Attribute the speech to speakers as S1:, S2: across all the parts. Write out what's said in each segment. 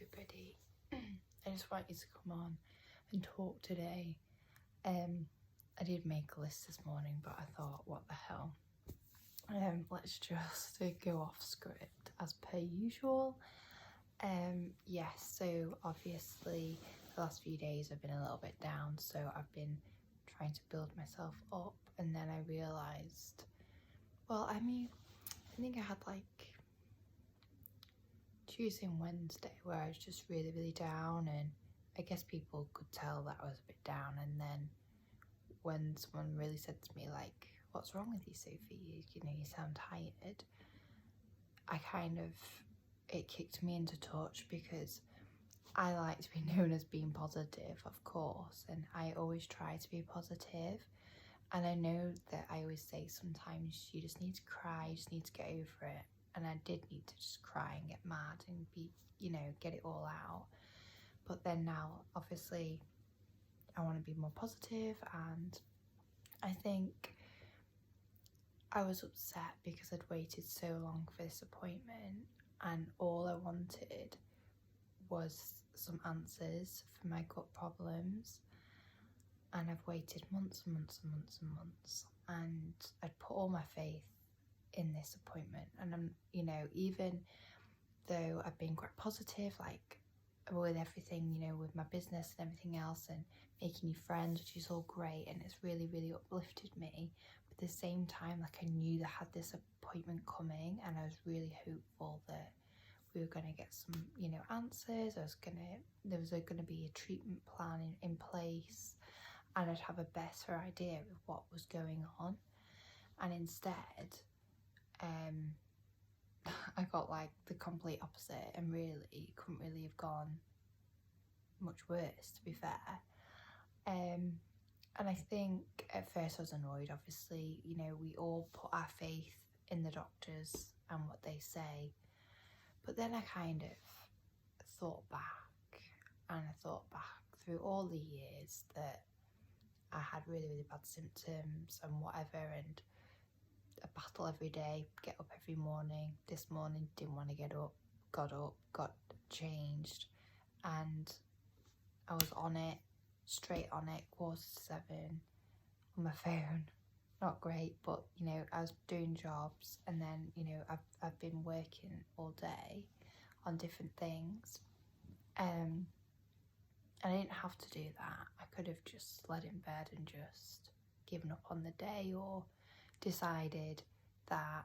S1: everybody. I just wanted to come on and talk today. I did make a list this morning, but I thought, what the hell? Let's just go off script as per usual. Yes, so obviously the last few days I've been a little bit down, so I've been trying to build myself up, and then I realised, well, I think I had like Tuesday and Wednesday where I was just really down, and I guess people could tell that I was a bit down. And then when someone really said to me, like, what's wrong with you, Sophie? You know, you sound tired. It kicked me into touch, because I like to be known as being positive, of course, and I always try to be positive. And I know that I always say sometimes you just need to cry, you just need to get over it. And I did need to just cry and get mad and be, you know, get it all out. But then now, obviously, I want to be more positive, and I think I was upset because I'd waited so long for this appointment, and all I wanted was some answers for my gut problems. And I've waited months and months and months and months, and I'd put all my faith in this appointment. And I'm, you know, even though I've been quite positive, like with everything, you know, with my business and everything else, and making new friends, which is all great, and it's really uplifted me. But at the same time, like, I knew that I had this appointment coming, and I was really hopeful that we were going to get some, you know, answers. There was going to be a treatment plan in place, and I'd have a better idea of what was going on. And instead, I got like the complete opposite, and really couldn't really have gone much worse, to be fair. And I think at first I was annoyed, obviously. You know, we all put our faith in the doctors and what they say. But then I kind of thought back, and I thought back through all the years that I had really bad symptoms and whatever, and a battle every day, get up every morning. This morning didn't want to get up, got changed, and I was on it, straight on it, 7:15 on my phone. Not great, but you know, I was doing jobs, and then, you know, I've been working all day on different things, and I didn't have to do that. I could have just laid in bed and just given up on the day, or decided that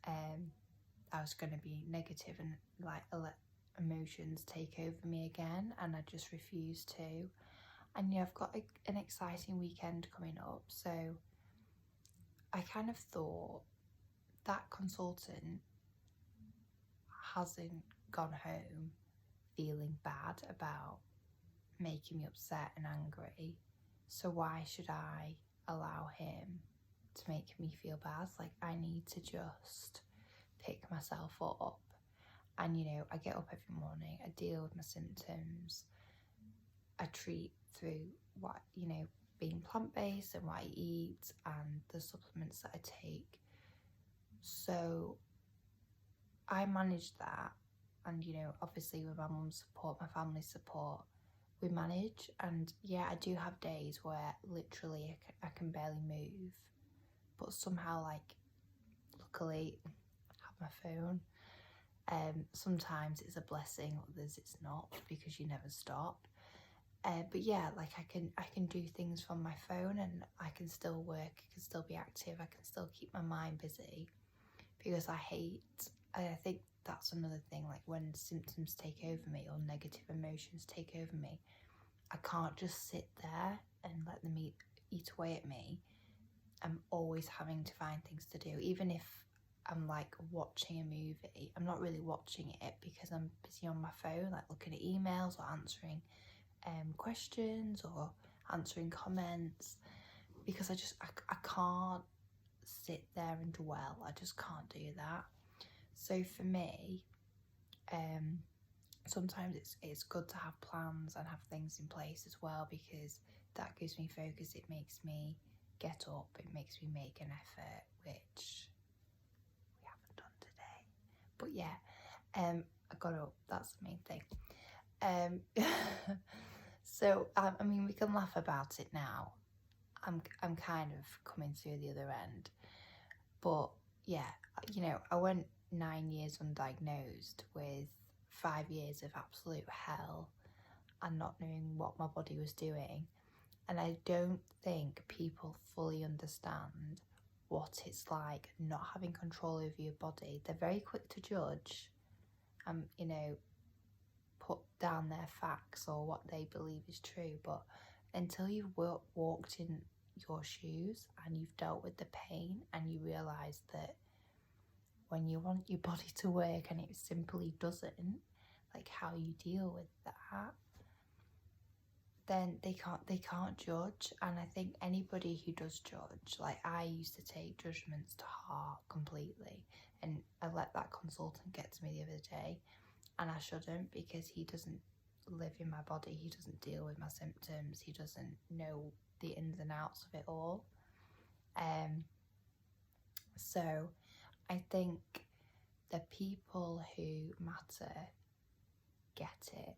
S1: I was going to be negative and like let emotions take over me again, and I just refused to. And yeah, I've got an exciting weekend coming up, so I kind of thought that consultant hasn't gone home feeling bad about making me upset and angry, so why should I allow him to make me feel bad? Like, I need to just pick myself up. And, you know, I get up every morning, I deal with my symptoms, I treat through what, you know, being plant-based and what I eat and the supplements that I take. So I managed that, and, you know, obviously with my mum's support, my family's support, we manage. And yeah, I do have days where literally I can barely move, but somehow, like, luckily I have my phone. Sometimes it's a blessing, others it's not, because you never stop. But yeah, like, I can do things from my phone, and I can still work, I can still be active, I can still keep my mind busy, because I think that's another thing, like, when symptoms take over me or negative emotions take over me, I can't just sit there and let them eat away at me. I'm always having to find things to do. Even if I'm like watching a movie, I'm not really watching it because I'm busy on my phone, like looking at emails or answering questions or answering comments, because I can't sit there and dwell. I just can't do that. So for me, sometimes it's good to have plans and have things in place as well, because that gives me focus. It makes me get up, it makes me make an effort, which we haven't done today. But yeah, I got up, that's the main thing. So I mean, we can laugh about it now. I'm kind of coming through the other end, but yeah, you know, I went 9 years undiagnosed with 5 years of absolute hell and not knowing what my body was doing. And I don't think people fully understand what it's like not having control over your body. They're very quick to judge, you know, put down their facts or what they believe is true. But until you've walked in your shoes and you've dealt with the pain and you realise that when you want your body to work and it simply doesn't, like how you deal with that, then they can't judge. And I think anybody who does judge, like I used to take judgments to heart completely, and I let that consultant get to me the other day, and I shouldn't, because he doesn't live in my body, he doesn't deal with my symptoms, he doesn't know the ins and outs of it all. So I think the people who matter get it,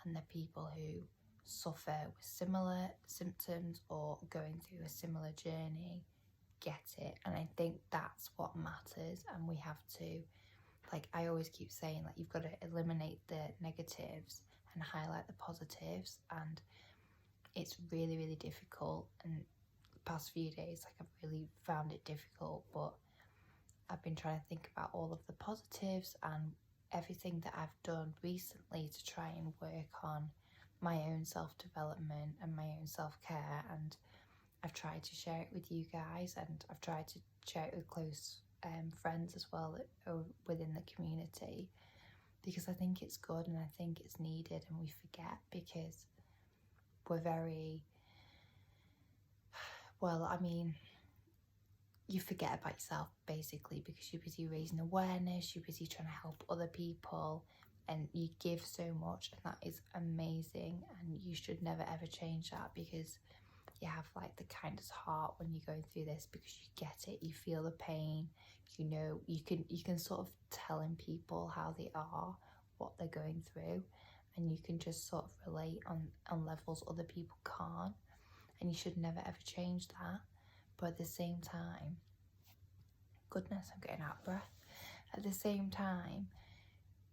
S1: and the people who suffer with similar symptoms or going through a similar journey get it. And I think that's what matters. And we have to, like I always keep saying, like you've got to eliminate the negatives and highlight the positives. And it's really, really difficult. And the past few days, like I've really found it difficult, but I've been trying to think about all of the positives and everything that I've done recently to try and work on my own self-development and my own self-care. And I've tried to share it with you guys, and I've tried to share it with close friends as well that are within the community, because I think it's good and I think it's needed. And we forget because we're very, well, I mean, you forget about yourself basically because you're busy raising awareness, you're busy trying to help other people, and you give so much, and that is amazing. And you should never ever change that, because you have like the kindest heart when you're going through this, because you get it, you feel the pain, you know, you can sort of tell in people how they are, what they're going through, and you can just sort of relate on levels other people can't. And you should never ever change that. But at the same time, goodness, I'm getting out of breath. At the same time,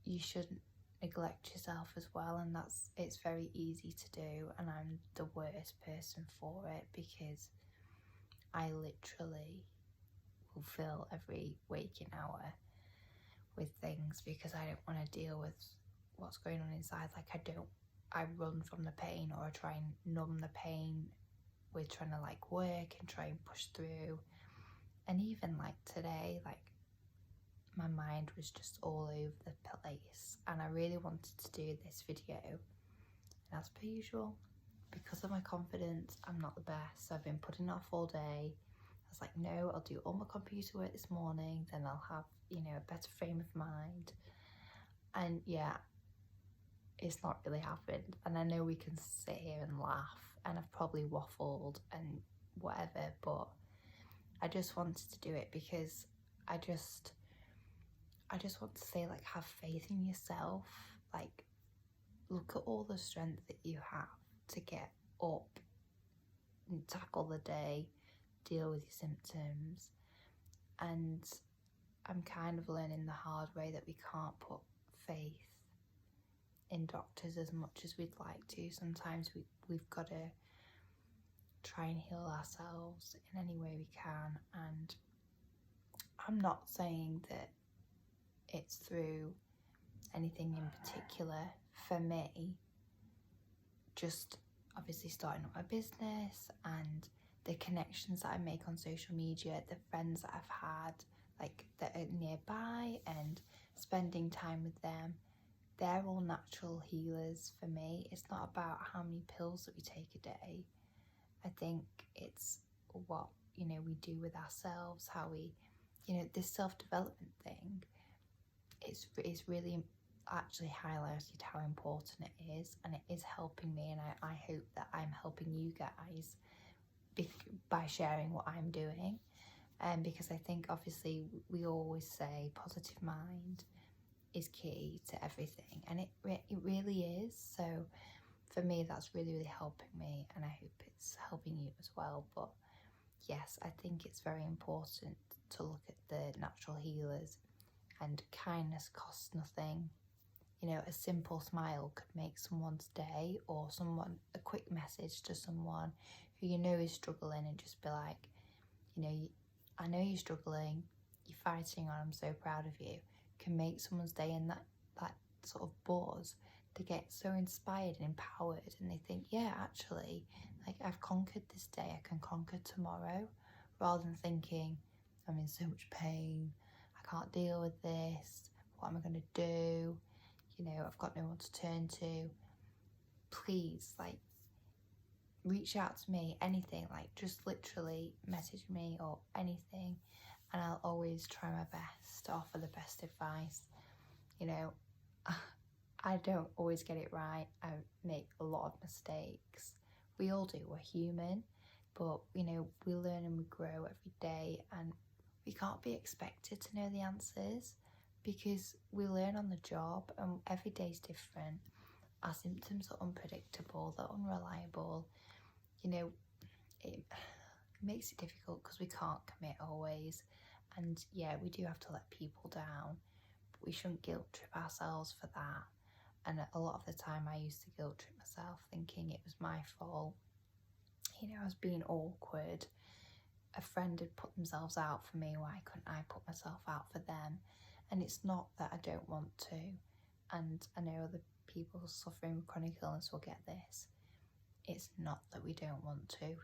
S1: you shouldn't neglect yourself as well, and it's very easy to do, and I'm the worst person for it, because I literally will fill every waking hour with things because I don't want to deal with what's going on inside. Like I run from the pain, or I try and numb the pain with trying to like work and try and push through. And even like today, like my mind was just all over the place, and I really wanted to do this video, and as per usual, because of my confidence, I'm not the best, so I've been putting it off all day. I was like, no, I'll do all my computer work this morning, then I'll have, you know, a better frame of mind. And yeah, it's not really happened. And I know we can sit here and laugh, and I've probably waffled and whatever, but I just wanted to do it because I just want to say, like, have faith in yourself. Like, look at all the strength that you have to get up and tackle the day, deal with your symptoms. And I'm kind of learning the hard way that we can't put faith in doctors as much as we'd like to. Sometimes we've got to try and heal ourselves in any way we can. And I'm not saying that it's through anything in particular. For me, just obviously starting up my business and the connections that I make on social media, the friends that I've had, like, that are nearby, and spending time with them, they're all natural healers for me. It's not about how many pills that we take a day. I think it's what, you know, we do with ourselves, how we, you know, this self-development thing, it's really actually highlighted how important it is, and it is helping me, and I hope that I'm helping you guys by sharing what I'm doing. Because I think obviously we always say positive mind, is key to everything, and it really is. So for me, that's really, really helping me, and I hope it's helping you as well. But yes, I think it's very important to look at the natural healers, and kindness costs nothing. You know, a simple smile could make someone's day, or a quick message to someone who you know is struggling, and just be like, you know, I know you're struggling, you're fighting on, I'm so proud of you, can make someone's day. And that sort of buzz, they get so inspired and empowered, and they think, yeah, actually, like, I've conquered this day, I can conquer tomorrow, rather than thinking, I'm in so much pain, I can't deal with this, what am I going to do? You know, I've got no one to turn to. Please, like, reach out to me, anything, like, just literally message me or anything, and I'll always try my best to offer the best advice. You know, I don't always get it right. I make a lot of mistakes. We all do, we're human, but, you know, we learn and we grow every day, and we can't be expected to know the answers, because we learn on the job, and every day's different. Our symptoms are unpredictable, they're unreliable. You know, it makes it difficult because we can't commit always. And yeah, we do have to let people down, but we shouldn't guilt trip ourselves for that. And a lot of the time I used to guilt trip myself, thinking it was my fault. You know, I was being awkward. A friend had put themselves out for me, why couldn't I put myself out for them? And it's not that I don't want to. And I know other people suffering with chronic illness will get this. It's not that we don't want to.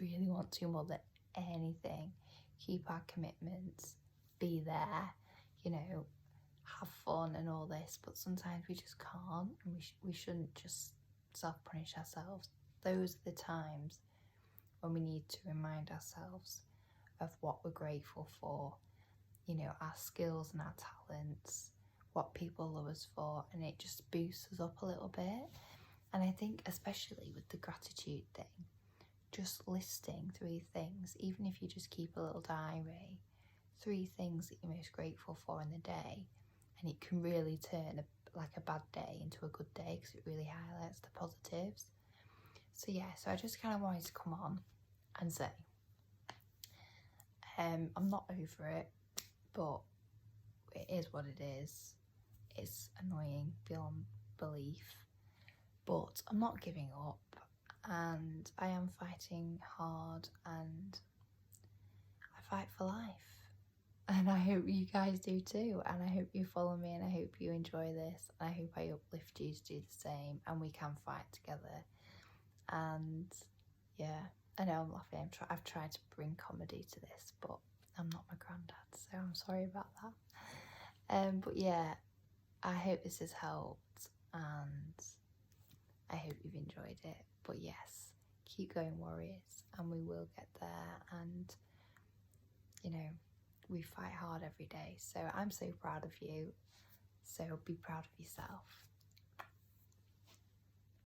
S1: We really want to more than anything. Keep our commitments, be there, you know, have fun and all this, but sometimes we just can't, and we shouldn't just self-punish ourselves. Those are the times when we need to remind ourselves of what we're grateful for, you know, our skills and our talents, what people love us for, and it just boosts us up a little bit. And I think especially with the gratitude thing, just listing 3 things, even if you just keep a little diary, 3 things that you're most grateful for in the day, and it can really turn a bad day into a good day, because it really highlights the positives. So yeah, so I just kind of wanted to come on and say, I'm not over it, but it is what it is. It's annoying beyond belief, but I'm not giving up, and I am fighting hard, and I fight for life, and I hope you guys do too, and I hope you follow me, and I hope you enjoy this, and I hope I uplift you to do the same, and we can fight together. And yeah, I know I'm laughing, I've tried to bring comedy to this, but I'm not my granddad, so I'm sorry about that. But yeah, I hope this has helped, and I hope you've enjoyed it. But yes, keep going, warriors, and we will get there. And, you know, we fight hard every day. So I'm so proud of you. So be proud of yourself.